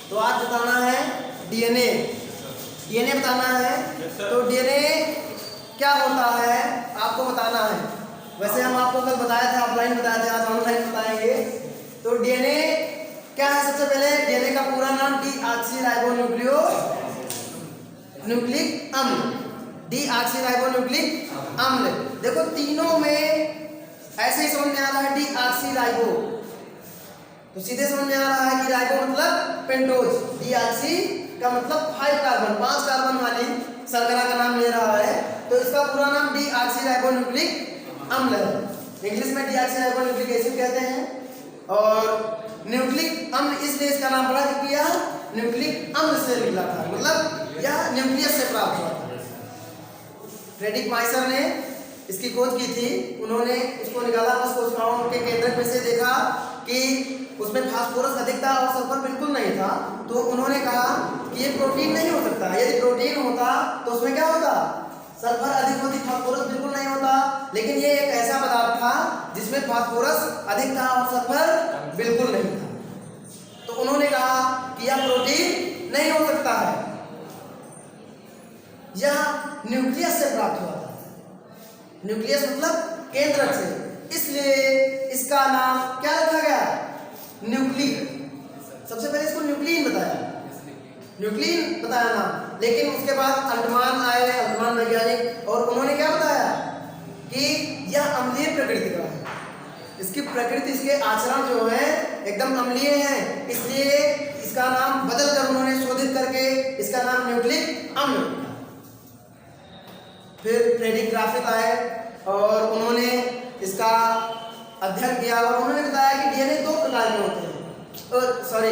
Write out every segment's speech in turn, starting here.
तो आज बताना है डीएनए। डीएनए बताना है। तो डीएनए क्या होता है आपको बताना है। वैसे हम आपको कल बताया था, ऑफलाइन बताया था, आज ऑनलाइन बताएंगे। तो डीएनए क्या है? सबसे पहले डीएनए का पूरा नाम डीऑक्सीराइबोन्यूक्लिक अम्ल। डीऑक्सीराइबोन्यूक्लिक अम्ल। देखो तीनों में ऐसे ही समझ में आ रहा है डीऑक्सीराइबो, तो सीधे समझ में आ रहा है कि राइबो मतलब पेंटोज, डीऑक्सी का मतलब 5 कार्बन, 5 कार्बन वाली शर्करा का नाम ले रहा है। तो इसका पूरा नाम डीऑक्सीराइबोन्यूक्लिक अम्ल है। इंग्लिश में डीऑक्सीराइबोन्यूक्लिक एसिड कहते हैं। और न्यूक्लिक अम्ल इसलिए इसका नाम पड़ा क्योंकि यह न्यूक्लिक अम्ल से निकला था, मतलब यह न्यूक्लियस से प्राप्त हुआ था। फ्रेडरिक माइसर ने इसकी खोज की थी। उन्होंने इसको निकाला, बस कोशिकाओं के केंद्रक में से देखा कि उसमें फास्फोरस अधिक था और सल्फर बिल्कुल नहीं था। तो उन्होंने कहा कि ये प्रोटीन नहीं हो सकता। यदि प्रोटीन होता तो उसमें क्या होता? सल्फर अधिक होती, फास्फोरस बिल्कुल नहीं होता। लेकिन ये एक ऐसा पदार्थ था जिसमें फास्फोरस अधिक था और सल्फर बिल्कुल नहीं था। तो उन्होंने कहा कि यह प्रोटीन नहीं हो सकता है, यह न्यूक्लियस से प्राप्त हुआ था। न्यूक्लियस मतलब केंद्रक से, इसलिए इसका नाम क्या रखा गया? न्यूक्लिक। सबसे पहले इसको न्यूक्लिन बताया, न्यूक्लिन बताया नाम। लेकिन उसके बाद अल्टमान आए, अल्टमान वैज्ञानिक, और उन्होंने क्या बताया कि यह अम्लीय प्रकृति का है। इसकी प्रकृति, इसके आचरण जो है एकदम अम्लीय है, इसलिए इसका नाम बदलकर उन्होंने शोधित करके इसका नाम न्यूक्लिक अम्ल रखा। फिर फ्रेडरिक ग्राफिथ आए और उन्होंने इसका अध्ययन किया और उन्होंने बताया कि डीएनए 2 प्रकार के होते हैं।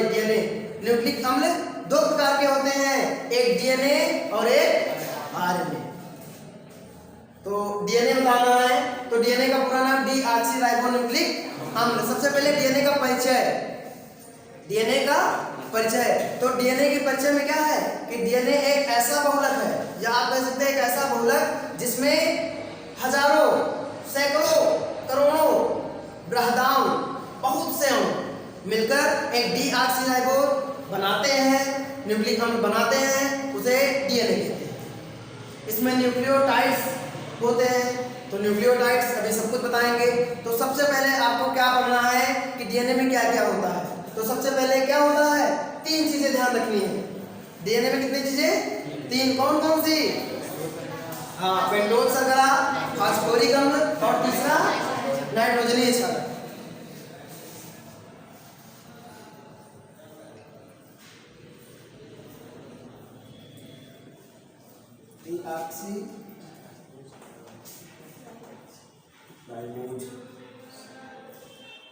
डीएनए न्यूक्लिक अम्ल 2 प्रकार के होते हैं, एक डीएनए और एक आरएनए। तो डीएनए बताना है, तो डीएनए का पूरा नाम डीऑक्सीराइबोन्यूक्लिक अम्ल। सबसे पहले डीएनए का परिचय, डीएनए का परिचय। तो डीएनए के परिचय में क्या है कि डीएनए एक ऐसा बहुलक है, या आप कह सकते हैं एक ऐसा बहुलक जिसमें हजारों, सैकड़ों, करोड़ों बृहदाणु, बहुत से अणु मिलकर एक डीऑक्सीराइबो बनाते हैं, न्यूक्लिक अम्ल बनाते हैं, उसे डीएनए कहते हैं। इसमें न्यूक्लियोटाइड्स होते हैं। तो न्यूक्लियोटाइड्स अभी सब कुछ बताएंगे। तो सबसे पहले आपको क्या पढ़ना है कि डीएनए में क्या क्या होता है। तो सबसे पहले क्या होता है? 3 चीजें ध्यान रखनी है। डीएनए में कितनी चीजें? 3। कौन कौन सी? हाँ, पेंटोज शर्करा, फास्फोरिक अम्ल और तीसरा नाइट्रोजनीय क्षारक।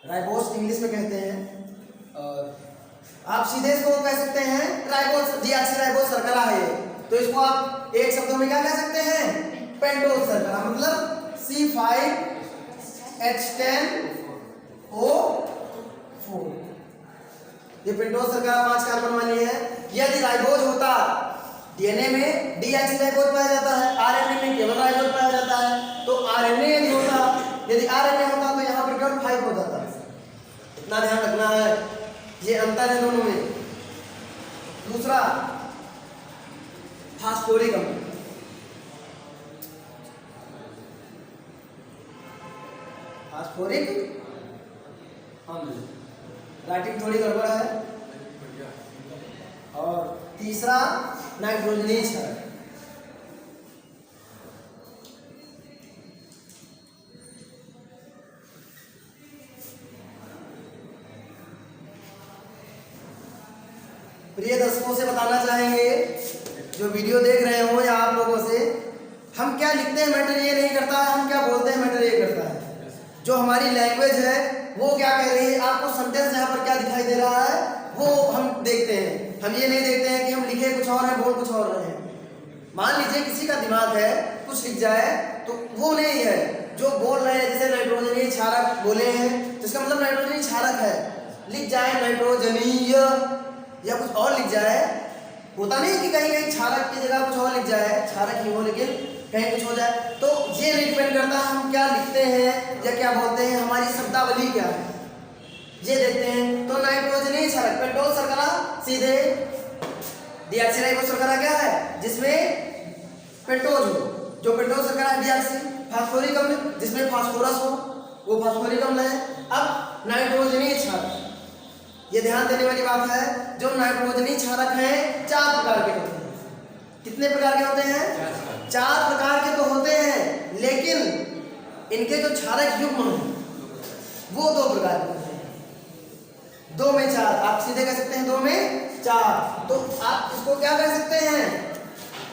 राइबोस इंग्लिश में कहते हैं, और आप सीधे इसको कह सकते हैं राइबोस, डीऑक्सीराइबोस शर्करा है। तो इसको आप एक शब्दों में क्या कह सकते हैं? पेंटोज शर्करा, मतलब C5H10O4। ये पेंटोज शर्करा 5 कार्बन वाली है। यदि राइबोज होता, डीएनए में डीऑक्सीराइबोज पाया जाता है, आरएनए में केवल राइबोज पाया जाता है। तो आरएनए यदि होता, यदि आरएनए होता तो यहाँ पर केवल 5 हो जाता है। इतना ध्यान रखना है, ये अंतर है दोनों में। दूसरा, फास्फोरिक अम्ल। फास्फोरिक अम्ल, राइटिंग थोड़ी गड़बड़ है। और तीसरा, नाइट्रोजनीय क्षारक। प्रिय दर्शकों से बताना चाहेंगे, जो वीडियो देख रहे हो या आप लोगों से, हम क्या लिखते हैं मैटर ये नहीं करता है, हम क्या बोलते हैं मैटर ये करता है। जो हमारी लैंग्वेज है वो क्या कह रही है, आपको सेंटेंस यहाँ पर क्या दिखाई दे रहा है वो हम देखते हैं। हम ये नहीं देखते हैं कि हम लिखे कुछ और है, बोल कुछ और रहे हैं। मान लीजिए किसी का दिमाग है, कुछ लिख जाए, तो वो नहीं है जो बोल रहे हैं। जैसे नाइट्रोजनीय क्षारक बोले हैं तो इसका मतलब नाइट्रोजनीय क्षारक है। लिख जाए नाइट्रोजनीय या कुछ और लिख जाए, होता नहीं कि कहीं कहीं क्षारक की जगह कुछ और लिख जाए, क्षारक ही हो लेकिन कहीं कुछ हो जाए। तो ये नहीं डिपेंड करता हम क्या लिखते हैं या क्या बोलते हैं, हमारी शब्दावली क्या है। ये देखते हैं। तो नाइट्रोजनीय क्षारक पेंटोस शर्करा सीधे डीऑक्सीराइबोस शर्करा क्या है जिसमें पेंटोज हो, जो पेंटोस शर्करा है डीऑक्सी। फास्फोरिक अम्ल जिसमें फास्फोरस हो, वो फास्फोरिक अम्ल है। अब नाइट्रोजनीय क्षारक, ये ध्यान देने वाली बात है, जो नाइट्रोजनीय क्षारक हैं 4 प्रकार के होते हैं। कितने प्रकार के होते हैं? 4 प्रकार के तो होते हैं, लेकिन इनके जो क्षारक युग्म हैं वो 2 प्रकार के होते हैं। 2 में 4, आप सीधे कह सकते हैं 2 में 4। तो आप इसको क्या कह सकते हैं?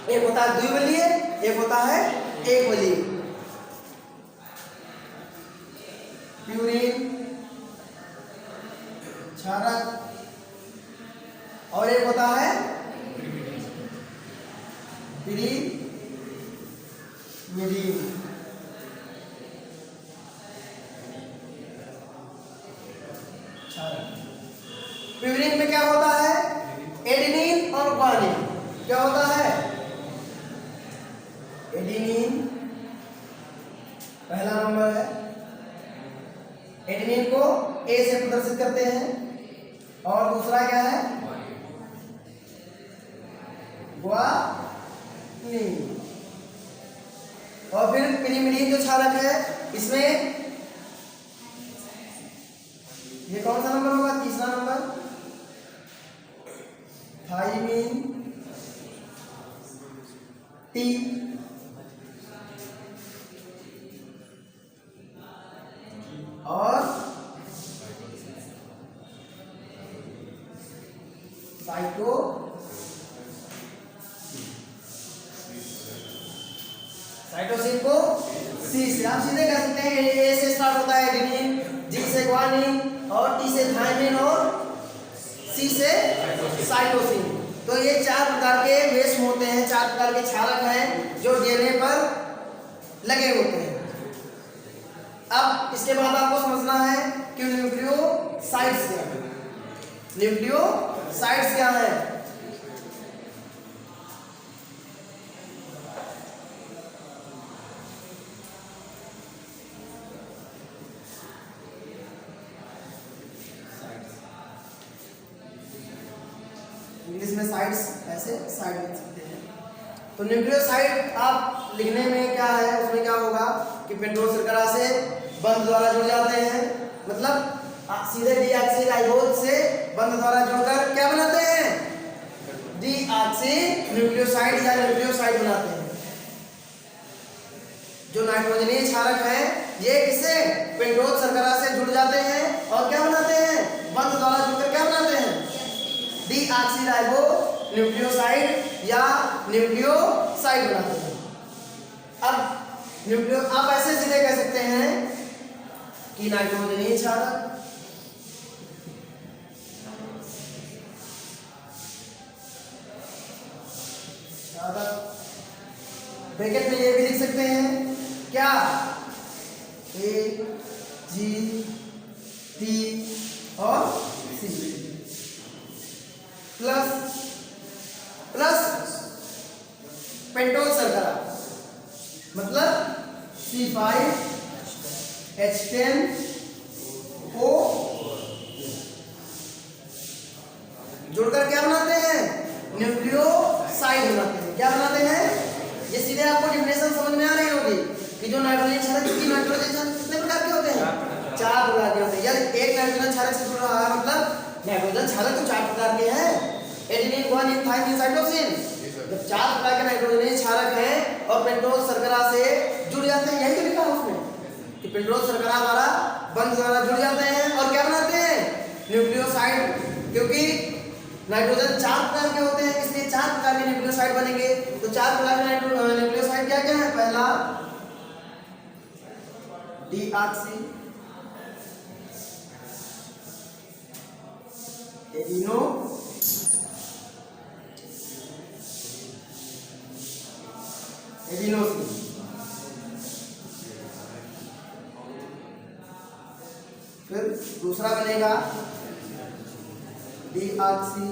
एक होता है द्विबलीय, एक होता है एकबलीय। प्यूरिन क्षारक और एक होता है पिरीमिडीन। प्यूरिन में क्या होता है? एडेनिन और ग्वानिन। क्या होता है? एडेनिन पहला नंबर है, एडेनिन को ए से प्रदर्शित करते हैं, और दूसरा क्या है? ग्वानिन। और फिर पिरीमिडीन जो क्षारक है, इसमें ये कौन सा नंबर होगा? तीसरा नंबर, थाइमिन टी और साइटोसिन को सी से, आप सीधे कह सकते हैं ए से स्टार्ट होता है एडेनिन, जी से ग्वानिन, और टी से थाइमिन, और सी से साइटोसिन। तो ये 4 प्रकार के बेस होते हैं, 4 प्रकार के क्षारक हैं जो डीएनए पर लगे होते हैं। अब इसके बाद आपको समझना है कि न्यूक्लियोसाइड्स क्या है। न्यूक्लियोसाइड्स क्या है? इंग्लिश में साइड्स, ऐसे साइड लिख सकते हैं। तो न्यूक्लियोसाइड आप लिखने में क्या है, उसमें क्या होगा कि पेंटोस शर्करा से बंध द्वारा जुड़ जाते हैं, मतलब सीधे डीऑक्सीराइबोज से बंध द्वारा जुड़कर क्या बनाते हैं? डीऑक्सी न्यूक्लियोसाइड या न्यूक्लियोसाइड बनाते हैं। जो नाइट्रोजनीय क्षारक है ये किससे? पेंटोस शर्करा से जुड़ जाते हैं और क्या बनाते हैं? बंध द्वारा जुड़कर क्या बनाते हैं? डीऑक्सीराइबो न्यूक्लियोसाइड या न्यूक्लियोसाइड बनाते हैं। अब आप ऐसे सीधे कह सकते हैं कि नाइट्रोजनीय क्षारक ब्रैकेट में ये भी लिख सकते हैं क्या? ए जी टी और सी प्लस पेंटोस शर्करा, मतलब C5H10O जुड़कर क्या बनाते हैं? न्यूक्लियोसाइड बनाते हैं। क्या बनाते हैं? ये सीधे आपको डिफिनेशन समझ में आ रही होगी कि जो नाइट्रोजन क्षारक कितने प्रकार के होते हैं? 4 प्रकार के होते हैं। यदि एक नाइट्रोजन क्षारक से जुड़ रहा है मतलब नाइट्रोजन क्षारक तो 4 प्रकार के हैं, एडेनिन, ग्वानिन, थाइमिन, साइटोसिन। जब 4 प्रकार के नाइट्रोजनीय क्षारक हैं और पेंटोस शर्करा से जुड़ जाते हैं, यही तो लिखा है उसमें कि पेंटोस शर्करा द्वारा बंध द्वारा जुड़ जाते हैं और क्या बनाते हैं? न्यूक्लियोसाइड। क्योंकि नाइट्रोजन 4 प्रकार के होते हैं, इसलिए 4 प्रकार के न्यूक्लियोसाइड बनेंगे। तो 4 प्रकार के न्यूक्लियोसाइड क्या क्या है? पहला डीऑक्सी एडिनोसिन, फिर दूसरा बनेगा डीऑक्सी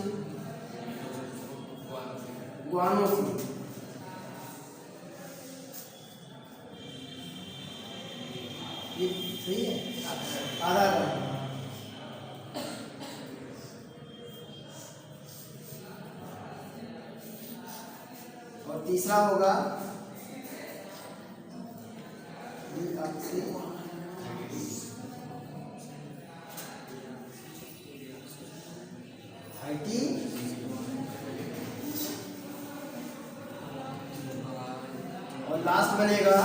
ग्वानोसिन, ये सही है, आधा तीसरा होगा IT, और लास्ट बनेगा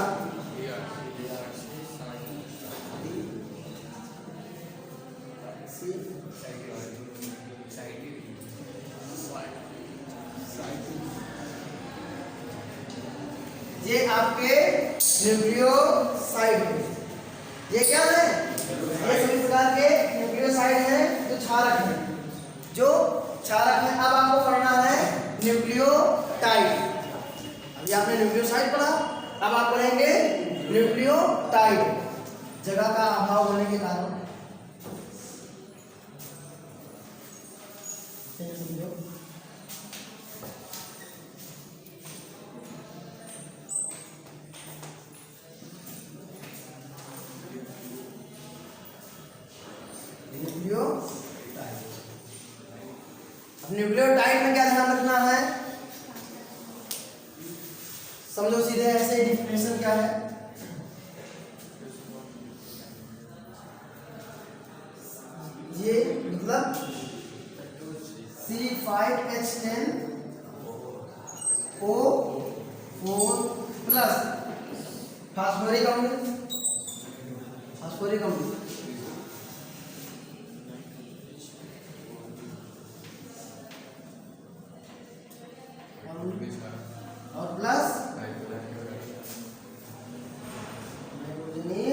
ये आपके न्यूक्लियोसाइड है। ये क्या है? ये सभी प्रकार के न्यूक्लियोसाइड हैं जो क्षारक हैं, जो क्षारक हैं। अब आपको पढ़ना है न्यूक्लियोटाइड। अभी आपने न्यूक्लियोसाइड पढ़ा, अब आप पढ़ेंगे न्यूक्लियोटाइड। जगह का अभाव होने के कारण न्यूक्लियोटाइड में क्या ध्यान रखना है? समझो सीधे ऐसे डिफिनेशन क्या है? ये मतलब C5H10O4 प्लस फास्फोरिक अम्ल, फास्फोरिक अम्ल और प्लस नाइट्रोजनीय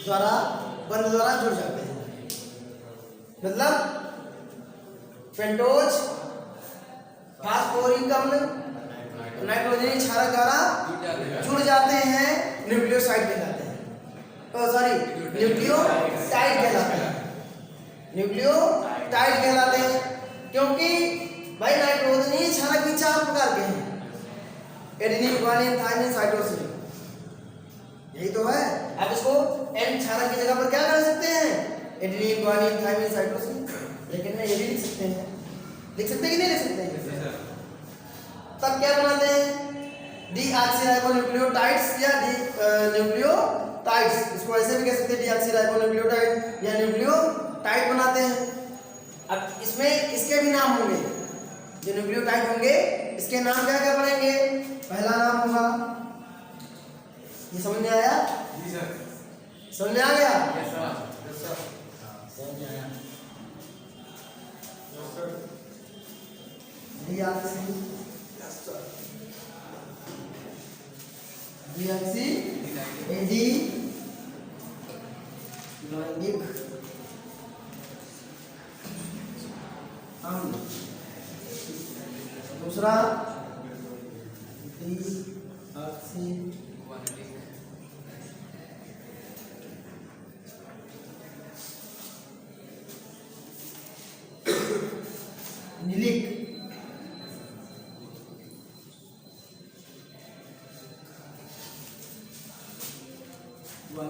द्वारा बंध द्वारा जुड़ जाते हैं। मतलब पेंटोज फास्फोरिक अम्ल नाइट्रोजनीय क्षारक द्वारा जुड़ जाते हैं, न्यूक्लियोसाइड कहलाते हैं। सॉरी, न्यूक्लियोटाइड कहलाते हैं। न्यूक्लियोटाइड कहलाते हैं क्योंकि भाई नाइट्रोजनीय क्षारक भी 4 प्रकार के हैं। एडेनिन, गुआनिन, थायमिन, साइटोसिन, यही तो है। आप इसको एन क्षारक की जगह पर क्या कर सकते हैं? Adenine, guanine, thymine, cytosine. लेकिन मैं ये भी लिख सकते हैं, लिख सकते हैं कि नहीं लिख सकते हैं? तब क्या बनाते हैं? डीऑक्सीराइबोन्यूक्लियोटाइड्स या न्यूक्लियोटाइड्स, इसको ऐसे भी कह सकते हैं डीऑक्सीराइबोन्यूक्लियोटाइड या न्यूक्लियोटाइड बनाते हैं। अब इसमें इसके भी नाम होंगे, जो न्यूक्लियोटाइड होंगे इसके नाम क्या क्या पड़ेंगे? पहला नाम होगा, ये समझ में आया? जी सर। समझ में आ गया? Yes sir. समझ में आया? Yes sir. दूसरा निलिक, और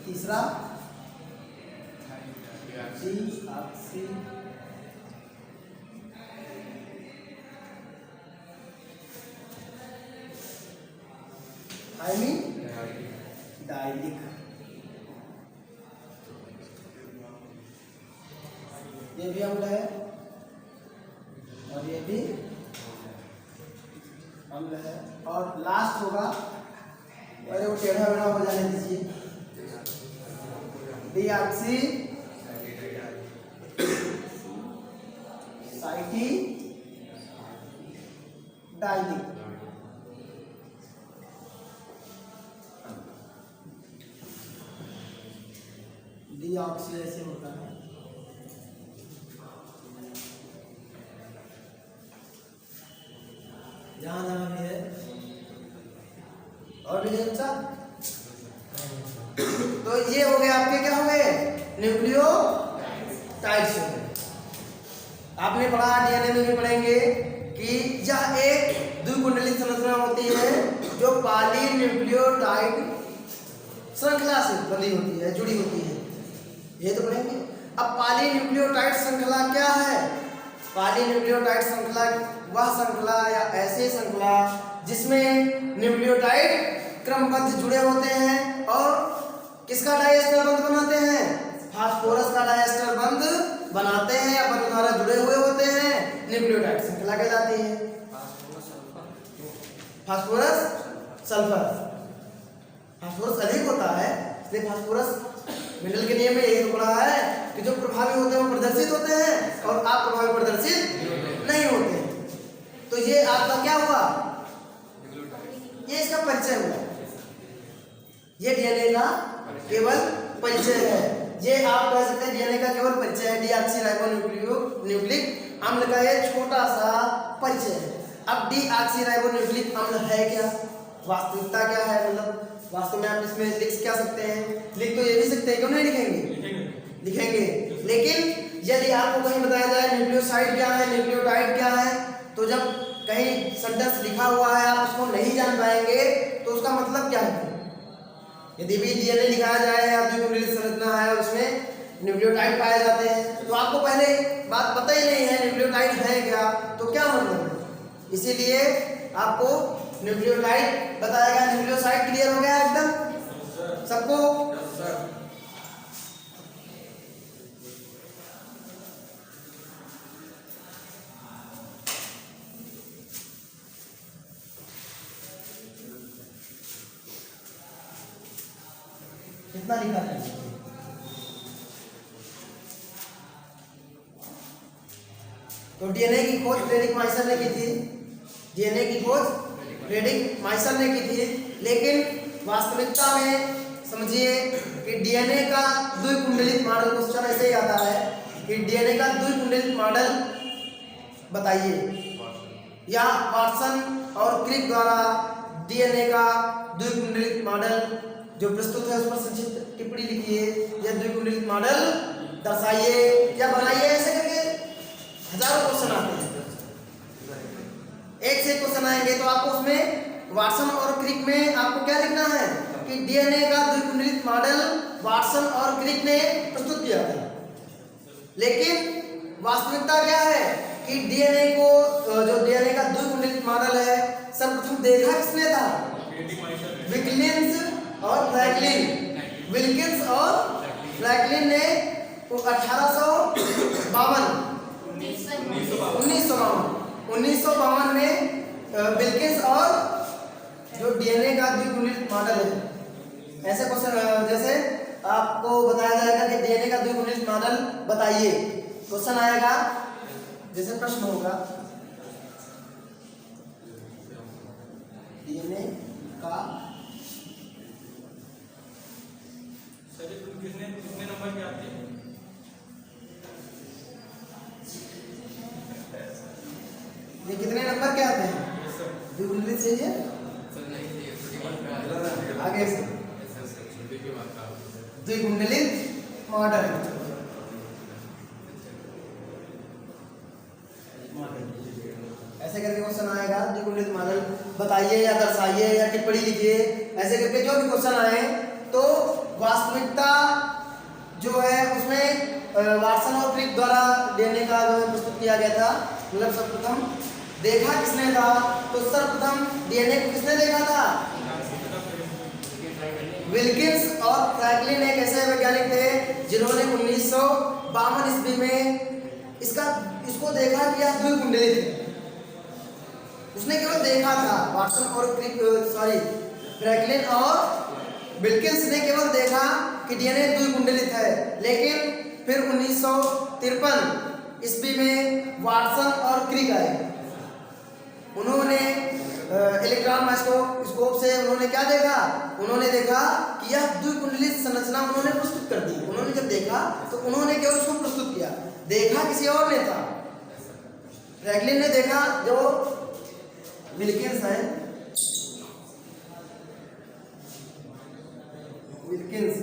तीसरा डाइलिक। ये भी अम्ल है और ये भी अम्ल है। और लास्ट होगा, अरे वो टेढ़ा वेढ़ा हो जाने दीजिए, डीऑक्सी साइटी डाइलिक। डीऑक्सी ऐसे होता है। जहां जहां भी है और भी अच्छा। तो ये हो गए आपके, क्या हो गए? न्यूक्लियोटाइड्स हो गए। आपने पढ़ा, डीएनए में भी पढ़ेंगे कि यह एक द्विकुंडलित संरचना होती है जो पॉलीन्यूक्लियोटाइड श्रृंखला से बंधी होती है, जुड़ी होती है। ये तो पढ़ेंगे। अब पॉलीन्यूक्लियोटाइड श्रृंखला क्या है? पॉलीन्यूक्लियोटाइड श्रृंखला वह श्रृंखला या ऐसी श्रृंखला जिसमें न्यूक्लियोटाइड क्रमबद्ध जुड़े होते हैं और किसका डाइएस्टर बंध बनाते हैं? फास्फोरस का डाइएस्टर बंध बनाते हैं या बंध द्वारा जुड़े हुए होते हैं, न्यूक्लियोटाइड श्रृंखला कहलाती है। फास्फोरस सल्फर, फास्फोरस अधिक होता है इसलिए फास्फोरस मेंडल के नियम में यही तो पढ़ा है कि जो प्रभावी होते हैं वो प्रदर्शित होते हैं और अप्रभावी प्रदर्शित नहीं होते। तो ये आपका क्या हुआ? ये इसका परिचय हुआ। ये डीएनए का केवल परिचय है। ये आप कह सकते हैं डीएनए का केवल परिचय है, डीऑक्सीराइबोन्यूक्लिक अम्ल का ये छोटा सा परिचय है। अब डीऑक्सीराइबोन्यूक्लिक अम्ल है क्या, वास्तविकता क्या है, मतलब वास्तव में आप इसमें लिख क्या सकते हैं? लिख तो ये भी सकते हैं, क्यों नहीं लिखेंगे? लिखेंगे। लेकिन यदि आपको कहीं बताया जाए न्यूक्लियोसाइड क्या है, न्यूक्लियोटाइड क्या है, तो जब कहीं सेंटेंस लिखा हुआ है आप उसको नहीं जान पाएंगे तो उसका मतलब क्या है? यदि भी डीएनए लिखाया जाए या द्विकुंडलित संरचना है और उसमें न्यूक्लियोटाइड पाए जाते हैं तो आपको पहले बात पता ही नहीं है न्यूक्लियोटाइड है क्या, तो क्या मतलब है? इसीलिए आपको न्यूक्लियोटाइड बताएगा। न्यूक्लियोसाइड क्लियर हो गया एकदम सबको? कितना लिखा है? तो डीएनए की खोज फ्रेडरिक माइसर ने की थी। डीएनए की खोज फ्रेडरिक माइसर ने की थी, लेकिन वास्तविकता में समझिए कि डीएनए का द्विकुंडलित मॉडल, क्वेश्चन ऐसे ही आता है कि डीएनए का द्विकुंडलित मॉडल बताइए, या वाटसन और क्रिक द्वारा डीएनए का द्विकुंडलित मॉडल जो प्रस्तुत है उस पर संक्षिप्त टिप्पणी लिखिए या द्विकुंडलित मॉडल दर्शाइए या बनाइए। ऐसे करके हजारों क्वेश्चन आते हैं। एक से क्वेश्चन आएंगे तो आपको उसमें वाटसन और क्रिक में आपको क्या लिखना है कि डीएनए का द्विकुंडलित मॉडल वाटसन और क्रिक ने प्रस्तुत किया था। लेकिन वास्तविकता क्या है कि डीएनए को, जो डीएनए का द्विकुंडलित मॉडल है, सर्वप्रथम देखा किसने था? विल्किंस और फ्रैंकलिन। विल्किंस और फ्रैंकलिन ने 1952 में विल्किंस और जो डीएनए का द्विकुंडलित मॉडल है, ऐसे क्वेश्चन जैसे आपको बताया जाएगा कि डीएनए का द्विकुंडलित मॉडल बताइए, क्वेश्चन आएगा जैसे प्रश्न होगा डीएनए का कितने नंबर के आते हैं? ये कितने नंबर के आते हैं? द्विकुंडलित से ये आगे से द्विकुंडलित मॉडल। ऐसे करके क्वेश्चन आएगा, द्विकुंडलित मॉडल बताइए या दर्शाइए या टिप्पणी लिखिए। ऐसे करके जो भी क्वेश्चन आए तो वास्तविकता जो है उसमें वाटसन और क्रिक द्वारा डीएनए का जो है प्रस्तुत किया गया था। मतलब सर्वप्रथम देखा किसने था? तो सर्वप्रथम डीएनए को किसने देखा था? विल्किंस और फ्रैंकलिन एक ऐसे वैज्ञानिक थे जिन्होंने 1952 ईस्वी में इसको देखा कि यह द्विकुंडलित है। उसने केवल देखा था, वाटसन और क्रिक फ्रैंकलिन और विल्किंस ने केवल देखा कि डीएनए द्विकुंडलित है। लेकिन फिर 1953 ईस्वी में वाटसन और क्रिक आए। उन्होंने इलेक्ट्रॉन माइक्रोस्कोप से उन्होंने क्या देखा? उन्होंने देखा कि यह द्विकुंडलित संरचना उन्होंने प्रस्तुत कर दी। उन्होंने जब देखा तो उन्होंने केवल उसको प्रस्तुत किया, देखा किसी और ने था। फ्रैंकलिन ने देखा, जो विल्किंस है, विल्किंस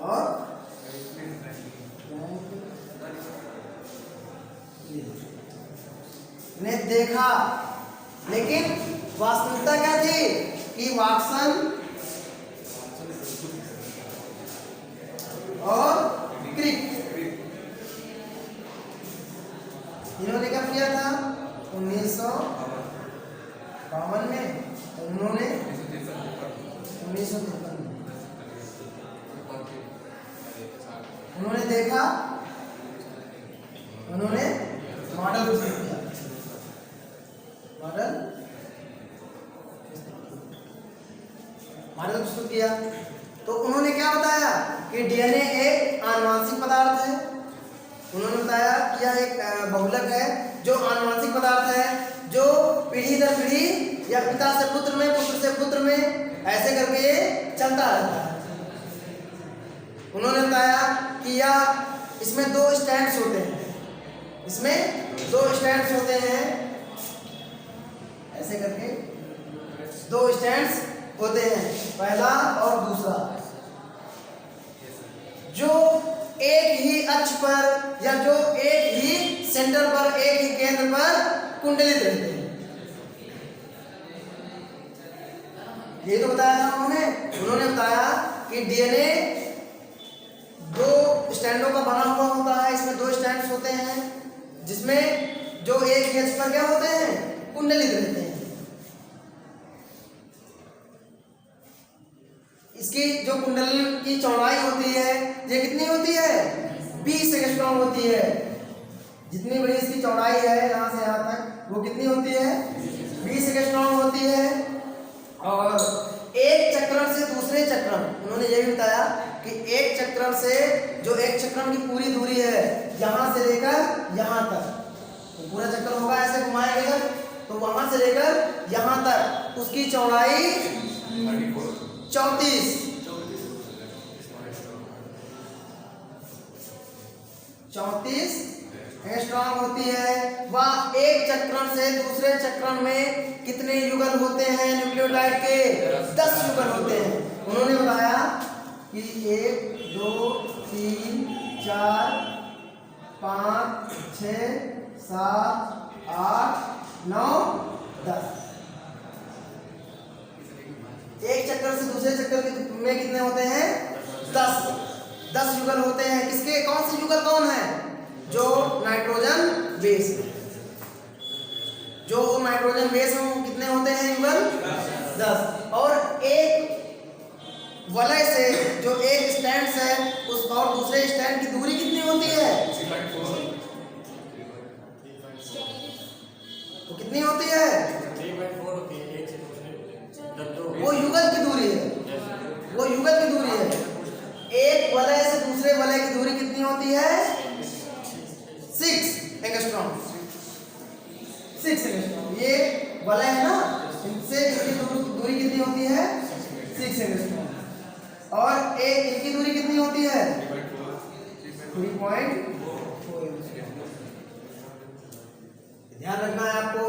और ने देखा लेकिन वास्तविकता क्या थी कि वाटसन और क्रिक इन्होंने क्या किया था 1952 में, उन्होंने 1953 में उन्होंने देखा, उन्होंने मॉडल प्रस्तुत किया, मॉडल प्रस्तुत किया। तो उन्होंने क्या बताया कि डीएनए एक आनुवंशिक पदार्थ है। उन्होंने बताया कि यह एक बहुलक है जो आनुवंशिक पदार्थ है, जो पीढ़ी दर पीढ़ी या पिता से पुत्र में, पुत्र से पुत्र में ऐसे करके ये चलता रहता है। उन्होंने बताया कि यह इसमें 2 स्टैंड्स होते हैं, इसमें 2 स्टैंड्स होते हैं, ऐसे करके 2 स्टैंड्स होते हैं, पहला और दूसरा, जो एक ही अक्ष पर या जो एक ही सेंटर पर, एक ही केंद्र पर कुंडलित रहते हैं। ये तो बताया था उन्होंने बताया कि डीएनए 2 स्टैंडों का बना हुआ होता है। इसमें 2 स्टैंड्स होते हैं जिसमें जो एक ही अक्ष पर क्या होते हैं, कुंडलित रहते हैं। इसकी जो कुंडल की चौड़ाई होती है ये कितनी होती है, 20 एंगस्ट्रॉम होती है। जितनी बड़ी इसकी चौड़ाई है यहाँ से यहाँ तक, वो कितनी होती है, 20 एंगस्ट्रॉम होती है। और एक चक्रण से दूसरे चक्रण, उन्होंने ये भी बताया कि एक चक्रण से जो एक चक्रण की पूरी दूरी है यहाँ से लेकर यहाँ तक, तो पूरा चक्कर होगा ऐसे घुमाएगा, तो वहां से लेकर यहाँ तक उसकी चौड़ाई 34 एंगस्ट्रॉम होती है। वह एक चक्रण से दूसरे चक्रण में कितने युगल होते हैं न्यूक्लियोटाइड के, 10 युगल होते हैं। उन्होंने बताया कि 1 2 3 4 5 6 7 8 9 10, एक चक्कर से दूसरे चक्कर में कितने होते हैं, 10 युगल होते हैं। किसके, कौन से युगल कौन है, जो नाइट्रोजन बेस है, जो नाइट्रोजन बेस है वो कितने होते हैं युगल, 10। और एक वलय से जो एक स्टैंड है उस और दूसरे स्टैंड की दूरी कितनी होती है, वो कितनी होती है, वो युगल की दूरी है, वो युगल की दूरी है। एक वलय से दूसरे वलय की दूरी कितनी होती है, 6 एंगस्ट्रॉम। 6 एंगस्ट्रॉम, ये वलय है ना, इनसे इसकी दूरी कितनी होती है, 6 एंगस्ट्रॉम। और एक इनकी दूरी कितनी होती है, 3.4। ध्यान रखना है आपको।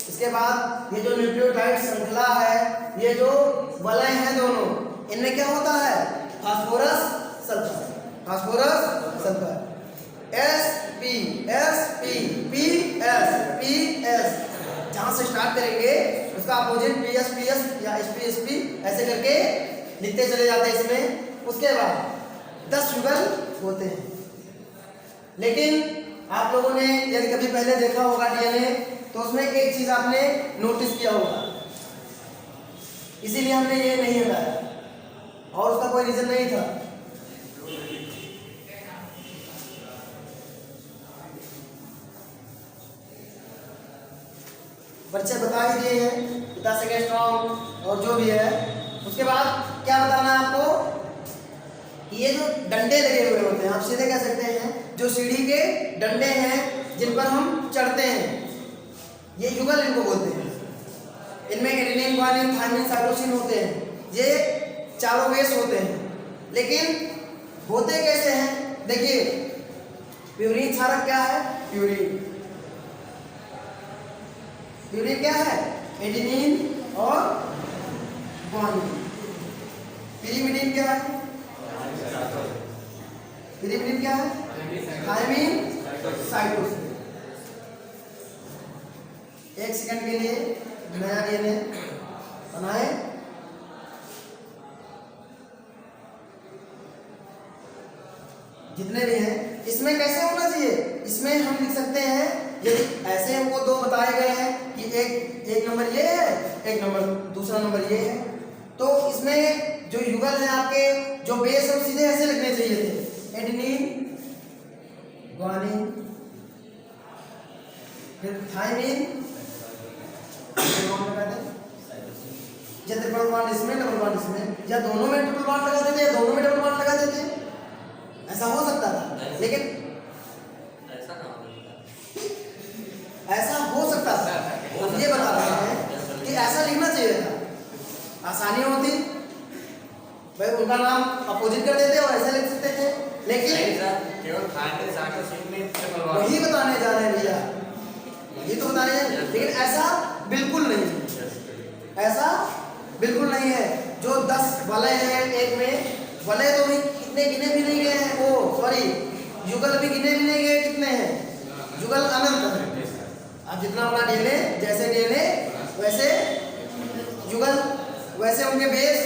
इसके बाद ये जो न्यूक्लियोटाइड श्रृंखला है, ये जो वलय हैं दोनों, इनमें क्या होता है, phosphorus sulphur, phosphorus sulphur, sp sp ps ps, जहां से स्टार्ट करेंगे उसका अपोजिट ps ps या sp sp ऐसे करके लिखते चले जाते हैं इसमें। उसके बाद 10 युगल होते हैं। लेकिन आप लोगों ने यदि कभी पहले देखा होगा डीएनए, तो उसमें एक चीज आपने नोटिस किया होगा, इसीलिए हमने ये नहीं हटाया और उसका कोई रीजन नहीं था। बच्चे बता ही दिए हैं, पिता से स्ट्रॉन्ग और जो भी है। उसके बाद क्या बताना है आपको, ये जो डंडे लगे हुए होते हैं, आप सीधे कह सकते हैं जो सीढ़ी के डंडे हैं जिन पर हम चढ़ते हैं, ये युगल इनको बोलते हैं। इनमें एडेनिन, ग्वानिन, थायमिन, साइटोसिन होते हैं। ये चारों बेस होते हैं। लेकिन होते कैसे हैं, देखिए प्यूरीन क्षारक क्या है, प्यूरीन क्या है, एडेनिन और ग्वानिन। पिरिमिडिन क्या है, पिरिमिडिन क्या है, थायमिन, साइटोसिन। एक सेकंड के लिए नया डीएनए बनाए, जितने भी हैं इसमें कैसे होना चाहिए, इसमें हम लिख सकते हैं यदि ऐसे हमको दो बताए गए हैं कि एक नंबर ये है, एक नंबर दूसरा नंबर ये है, तो इसमें जो युगल है आपके जो बेस है सीधे ऐसे लिखने चाहिए थे, एडेनिन, ग्वानिन, फिर थाइमिन, या ट्रिपल बॉन्ड इसमें डबल बॉन्ड इसमें, या दोनों में ट्रिपल बॉन्ड लगा देते या दोनों में डबल बॉन्ड लगा देते, ऐसा हो सकता था, लेकिन ऐसा हो सकता था, हम ये बता रहे हैं कि ऐसा लिखना चाहिए था, आसानी होती भाई उनका नाम अपोजिट कर देते और ऐसा लिख सकते थे, लेकिन केवल वही बताने जा रहे हैं भैया, ये तो बताने जा रहे हैं, लेकिन ऐसा बिल्कुल नहीं है, ऐसा बिल्कुल नहीं है। जो 10 वलय हैं एक में, वलय तो भी कितने गिने भी नहीं गए हैं, वो सॉरी युगल भी गिने भी नहीं गए, कितने हैं युगल अनंत है। अब जितना बड़ा डीएनए, जैसे डीएनए वैसे युगल, वैसे उनके बेस,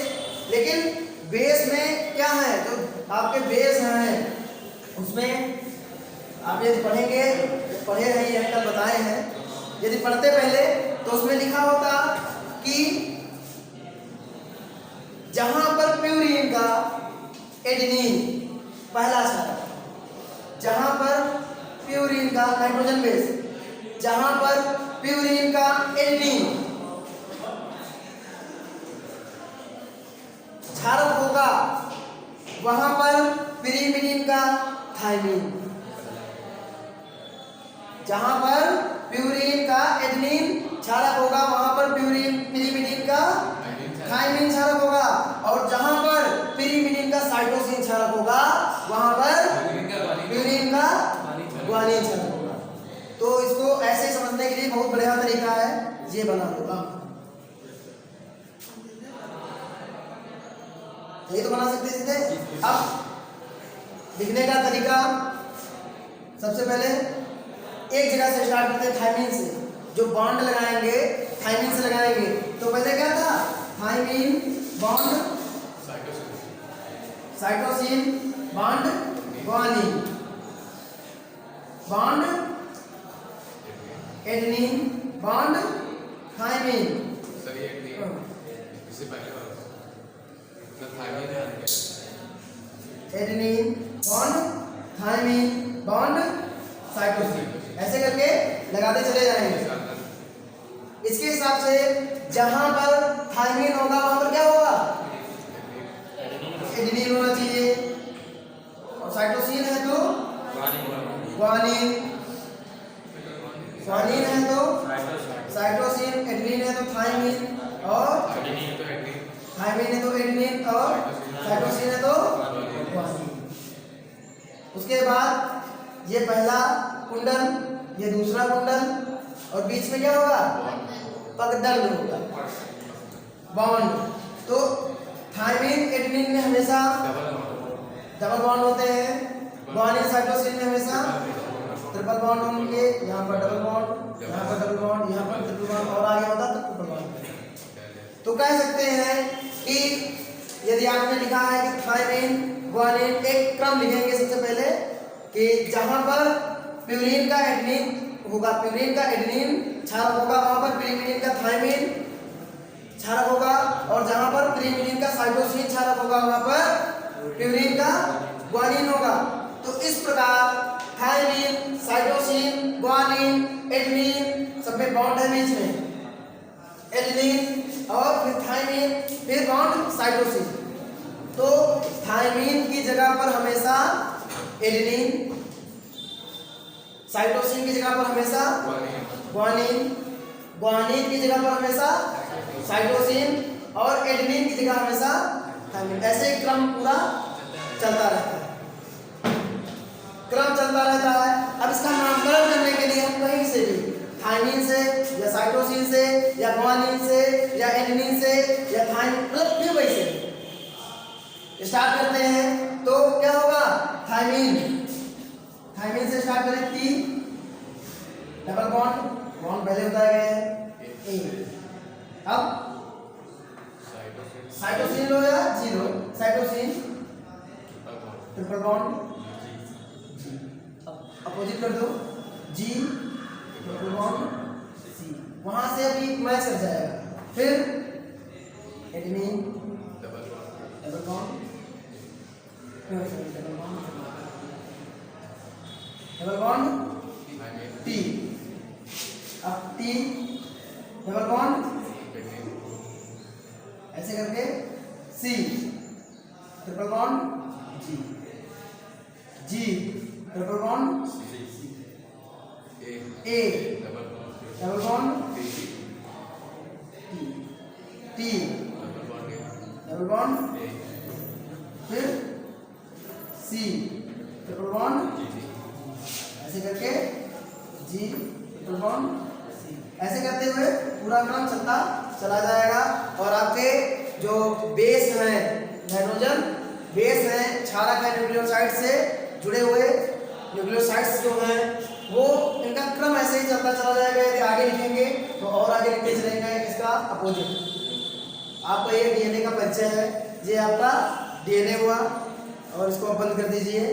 लेकिन बेस में क्या है, जो आपके बेस हैं उसमें आप यदि पढ़ेंगे, पढ़े हैं यह कल बताए हैं, यदि पढ़ते पहले तो उसमें लिखा होता कि जहां पर प्यूरीन का एडेनिन पहला क्षारक, जहां पर प्यूरीन का नाइट्रोजन बेस, जहां पर प्यूरीन का एडेनिन क्षारक होगा वहां पर पिरीमिडीन का थाइमिन, जहां पर प्यूरीन का एडेनिन क्षारक होगा वहां पर पिरीमिडीन का थाइमिन क्षारक होगा, और जहां पर पिरीमिडीन का साइटोसिन क्षारक होगा वहां पर प्यूरीन का ग्वानिन क्षारक होगा। तो इसको ऐसे समझने के लिए बहुत बढ़िया तरीका है, ये बना होगा, यही तो बना सकते सीधे। अब लिखने का तरीका, सबसे पहले एक जगह से स्टार्ट करते हैं, थाइमिन से, जो बॉन्ड लगाएंगे थाइमिन से लगाएंगे, तो पहले क्या था, thymine bond cytosine bond guanine bond adenine bond thymine, adenine bond thymine bond cytosine, ऐसे करके लगाते चले जाएंगे। इसके हिसाब से जहां पर थाइमिन होगा वहां पर क्या होगा, एडेनिन होना चाहिए, और साइटोसिन है तो ग्वानिन, ग्वानिन है तो साइटोसिन, एडेनिन है तो थाइमिन, और थाइमिन है तो एडेनिन, और साइटोसिन है तो ग्वानिन। उसके बाद ये पहला कुंडल, ये दूसरा कुंडल, और बीच में क्या होगा, पगडंड होगा, बॉन्ड। तो थाइमिन एडेनिन में हमेशा डबल बॉन्ड होते हैं, ग्वानिन साइटोसिन में हमेशा ट्रिपल बॉन्ड होंगे, यहाँ पर डबल बॉन्ड, यहाँ पर डबल बॉन्ड, यहाँ पर ट्रिपल बॉन्ड, और आगे होता तो ट्रिपल बॉन्ड। तो कह सकते हैं कि यदि आपने लिखा है कि थाइमिन ग्वानिन, एक क्रम लिखेंगे सबसे पहले कि जहां पर प्यूरीन का एडेनिन होगा, प्यूरीन का एडेनिन क्षारक होगा वहां पर पिरीमिडीन का थाइमिन क्षारक होगा, और जहां पर पिरीमिडीन का साइटोसिन क्षारक होगा वहां पर प्यूरीन का ग्वानिन होगा। तो इस प्रकार थाइमिन, साइटोसिन, ग्वानिन, एडेनिन सब में बॉन्ड है बीच में, एडेनिन और फिर थाइमिन, फिर बॉन्ड साइटोसिन। तो थाइमिन की जगह पर हमेशा एडेनिन, साइटोसिन की जगह पर हमेशा ग्वानिन, ग्वानिन की जगह पर हमेशा साइटोसिन, और एडेनिन की जगह हमेशा थाइमिन। ऐसे ही क्रम पूरा चलता रहता है, क्रम चलता रहता है। अब इसका नामकरण करने के लिए हम कहीं से भी, थाइमिन से या साइटोसिन से या ग्वानिन से या एडेनिन से या थाइमिन, मतलब फिर वैसे स्टार्ट करते हैं तो क्या होगा, थाइमिन, थाइमिन से स्टार्ट करें, 3 डबल बॉन्ड, बॉन्ड पहले बताए गए हैं, अब साइटोसिन लो या जी लो, साइटोसिन ट्रिपल बॉन्ड अपोजिट कर दो, जी ट्रिपल बॉन्ड सी, वहां से अभी मैच कर जाएगा। फिर adenine double bond double bond T, अब टी डबल बॉन्ड ऐसे करके C triple bond G, G triple bond A double bond T, T double bond फिर सी ट्रिपल बॉन्ड ऐसे करके जी ट्रिपल बॉन्ड सी, ऐसे करते हुए पूरा क्रम चलता चला जाएगा। और आपके जो बेस हैं नाइट्रोजन बेस हैं क्षारक है न्यूक्लियोसाइड से जुड़े हुए न्यूक्लियोसाइड्स जो हैं वो इनका क्रम ऐसे ही चलता चला जाएगा। यदि आगे लिखेंगे तो और आगे लिखते चलेंगे इसका अपोजिट। आपका ये डीएनए का परिचय है, ये आपका डीएनए हुआ और इसको बंद कर दीजिए।